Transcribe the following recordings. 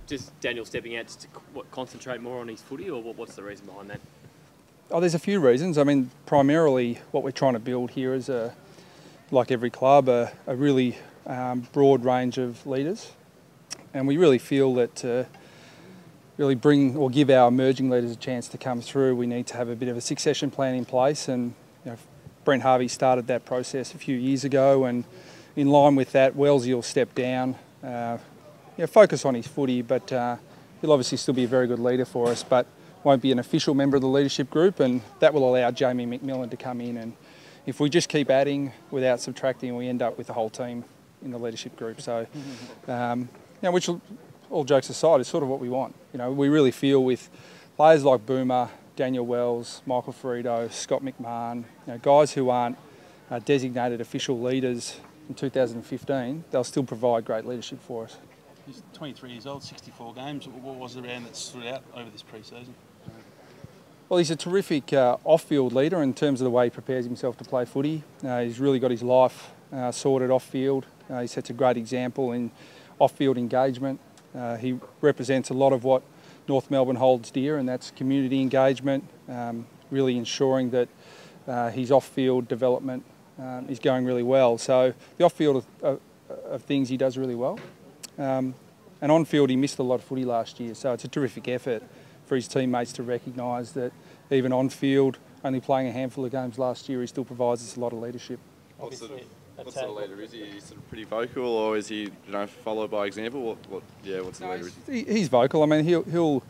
just Daniel stepping out to concentrate more on his footy, or what's the reason behind that? Oh, there's a few reasons. I mean, primarily what we're trying to build here is, like every club, a really broad range of leaders. And we really feel that to really bring or give our emerging leaders a chance to come through, we need to have a bit of a succession plan in place. And Brent Harvey started that process a few years ago, and in line with that, Wellesley will step down, focus on his footy, but he'll obviously still be a very good leader for us, but won't be an official member of the leadership group, and that will allow Jamie Macmillan to come in. And if we just keep adding without subtracting, we end up with the whole team in the leadership group. So, which, all jokes aside, is sort of what we want. We really feel with players like Boomer, Daniel Wells, Michael Ferrito, Scott McMahon, guys who aren't designated official leaders in 2015, they'll still provide great leadership for us. He's 23 years old, 64 games. What was it around that stood out over this pre-season? Well, he's a terrific off-field leader in terms of the way he prepares himself to play footy. He's really got his life sorted off-field. He sets a great example in off-field engagement. He represents a lot of what North Melbourne holds dear, and that's community engagement, really ensuring that his off-field development is going really well. So the off-field of things he does really well. And on-field he missed a lot of footy last year, so it's a terrific effort for his teammates to recognise that even on-field, only playing a handful of games last year, he still provides us a lot of leadership. What sort of leader is he? Is he sort of pretty vocal, or is he followed by example? What's the leader? He's vocal. I mean, he'll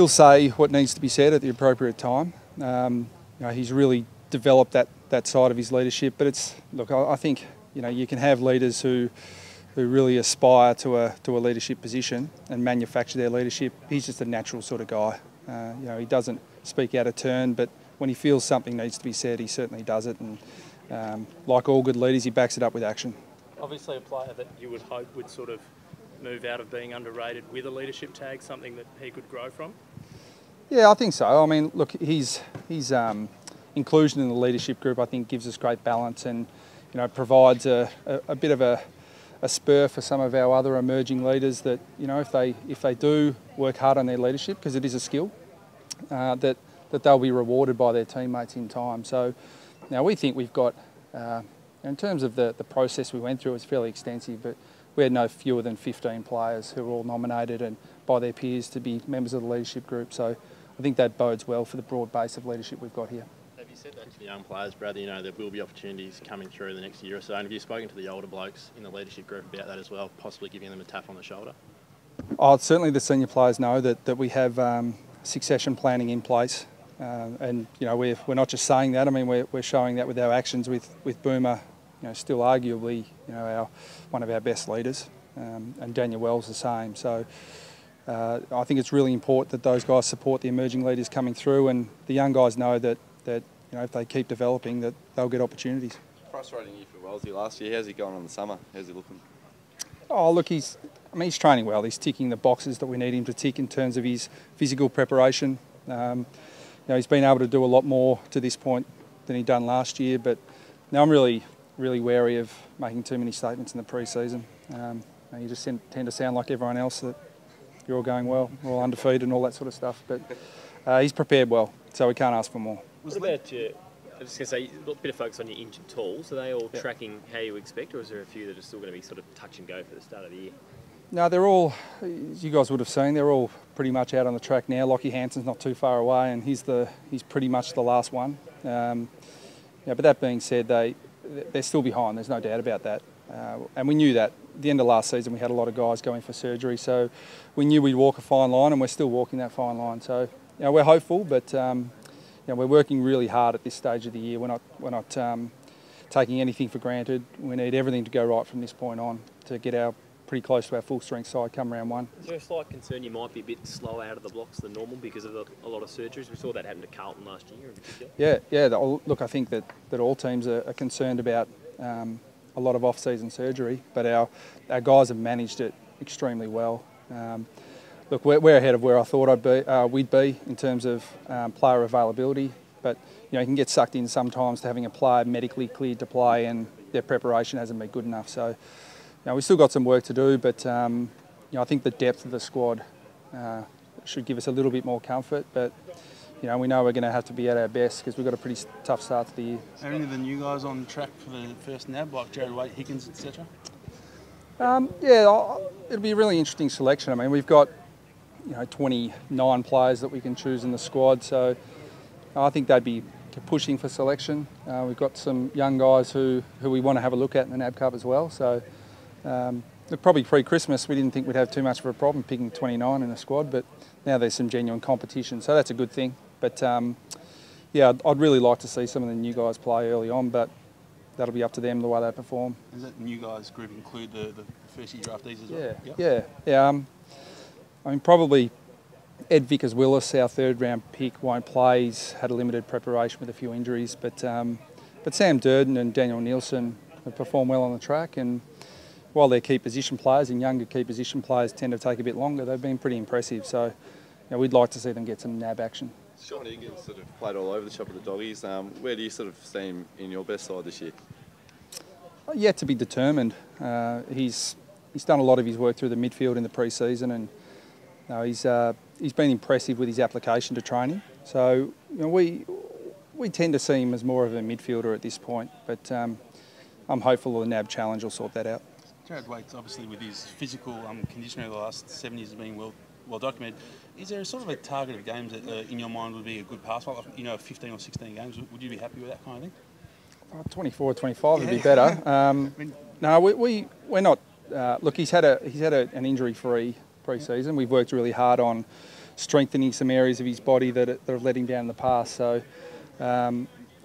say what needs to be said at the appropriate time. He's really developed that side of his leadership. But I think you can have leaders who really aspire to a leadership position and manufacture their leadership. He's just a natural sort of guy. He doesn't speak out of turn, but when he feels something needs to be said, he certainly does it. And like all good leaders, he backs it up with action. Obviously a player that you would hope would sort of move out of being underrated with a leadership tag, something that he could grow from? Yeah, I think so. I mean, look, his inclusion in the leadership group, I think, gives us great balance and provides a bit of a spur for some of our other emerging leaders that, if they do work hard on their leadership, because it is a skill, that they'll be rewarded by their teammates in time. So now we think we've got, in terms of the process we went through, it's fairly extensive, but we had no fewer than 15 players who were all nominated and by their peers to be members of the leadership group. So I think that bodes well for the broad base of leadership we've got here. Have you said that to the young players, Brad? There will be opportunities coming through the next year or so. And have you spoken to the older blokes in the leadership group about that as well, possibly giving them a tap on the shoulder? Oh, certainly the senior players know that we have succession planning in place. And we're not just saying that. I mean, we're showing that with our actions with Boomer, still arguably one of our best leaders, and Daniel Wells the same. So I think it's really important that those guys support the emerging leaders coming through, and the young guys know that if they keep developing, that they'll get opportunities. Frustrating year for Wellesley last year. How's he going on the summer? How's he looking? Oh, look, he's training well. He's ticking the boxes that we need him to tick in terms of his physical preparation. He's been able to do a lot more to this point than he'd done last year, but now I'm really wary of making too many statements in the pre-season. You just tend to sound like everyone else, that you're all going well, we're all undefeated and all that sort of stuff, but he's prepared well, so we can't ask for more. What about you? I was just going to say, a bit of focus on your injured tools. Are they all tracking how you expect, or is there a few that are still going to be sort of touch and go for the start of the year? No, they're all, as you guys would have seen, they're all pretty much out on the track now. Lockie Hanson's not too far away, and he's pretty much the last one. But that being said, they're still behind. There's no doubt about that. And we knew that. At the end of last season, we had a lot of guys going for surgery, so we knew we'd walk a fine line, and we're still walking that fine line. So, we're hopeful, but we're working really hard at this stage of the year. We're not taking anything for granted. We need everything to go right from this point on to get pretty close to our full strength side come round one. Is there a slight concern you might be a bit slow out of the blocks than normal because of a lot of surgeries? We saw that happen to Carlton last year in particular. Yeah. Look, I think that all teams are concerned about a lot of off-season surgery, but our guys have managed it extremely well. Look, we're ahead of where I thought we'd be in terms of player availability, but you can get sucked in sometimes to having a player medically cleared to play and their preparation hasn't been good enough. So we've still got some work to do, but I think the depth of the squad should give us a little bit more comfort, but we know we're going to have to be at our best because we've got a pretty tough start to the year. Are any of the new guys on track for the first NAB, like Jared Waite, Higgins, etc.? Yeah, it'll be a really interesting selection. I mean, we've got 29 players that we can choose in the squad, so I think they'd be pushing for selection. We've got some young guys who we want to have a look at in the NAB Cup as well. So probably pre-Christmas we didn't think we'd have too much of a problem picking 29 in the squad, but now there's some genuine competition, so that's a good thing. But yeah, I'd really like to see some of the new guys play early on, but that'll be up to them the way they perform. Does that new guys group include the first-year draftees as well? Yeah. I mean, probably Ed Vickers-Willis, our third-round pick, won't play. He's had a limited preparation with a few injuries, but Sam Durden and Daniel Nielsen have performed well on the track, and while they're key position players and younger key position players tend to take a bit longer, they've been pretty impressive. So we'd like to see them get some NAB action. Sean Higgins sort of played all over the shop of the Doggies. Where do you sort of see him in your best side this year? Yet to be determined. He's done a lot of his work through the midfield in the pre-season, and he's been impressive with his application to training. So we tend to see him as more of a midfielder at this point, but I'm hopeful the NAB challenge will sort that out. Jared Waite's obviously, with his physical condition over the last 7 years, has been well documented. Is there sort of a target of games that in your mind would be a good pass? Like, 15 or 16 games, would you be happy with that kind of thing? 24 or 25 would be better. No, we're not. Look, he's had an injury-free pre-season. We've worked really hard on strengthening some areas of his body that have let him down in the past. So,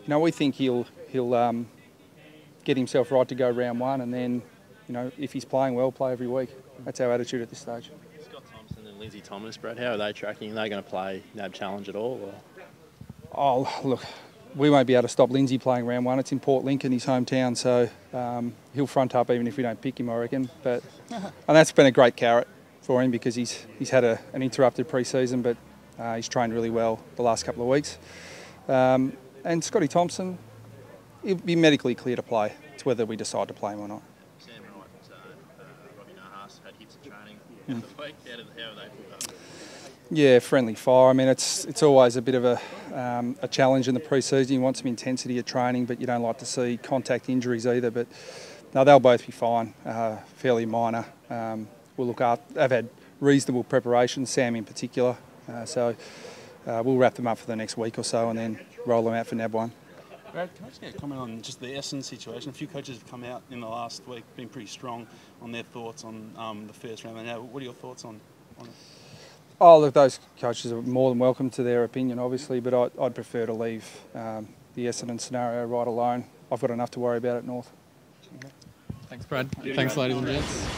we think he'll get himself right to go round one, and then, if he's playing well, play every week. That's our attitude at this stage. Scott Thompson and Lindsay Thomas, Brad, how are they tracking? Are they going to play NAB Challenge at all? Or? Oh, look, we won't be able to stop Lindsay playing round one. It's in Port Lincoln, his hometown, so he'll front up even if we don't pick him, I reckon. And that's been a great carrot for him because he's had an interrupted pre-season, but he's trained really well the last couple of weeks. And Scotty Thompson, he'll be medically clear to play. It's whether we decide to play him or not. Sam Wright and Robbie Nahas had hits in training the week. How are they pulled up? Yeah, friendly fire. I mean, it's always a bit of a challenge in the pre-season. You want some intensity at training, but you don't like to see contact injuries either. But no, they'll both be fine, fairly minor. We'll look up. They've had reasonable preparation, Sam in particular. So we'll wrap them up for the next week or so and then roll them out for NAB 1. Brad, can I just get a comment on just the Essendon situation? A few coaches have come out in the last week, been pretty strong on their thoughts on the first round. Now, what are your thoughts on it? Oh, look, those coaches are more than welcome to their opinion, obviously, but I'd prefer to leave the Essendon scenario right alone. I've got enough to worry about at North. Thanks, Brad. Thanks, ladies and gents.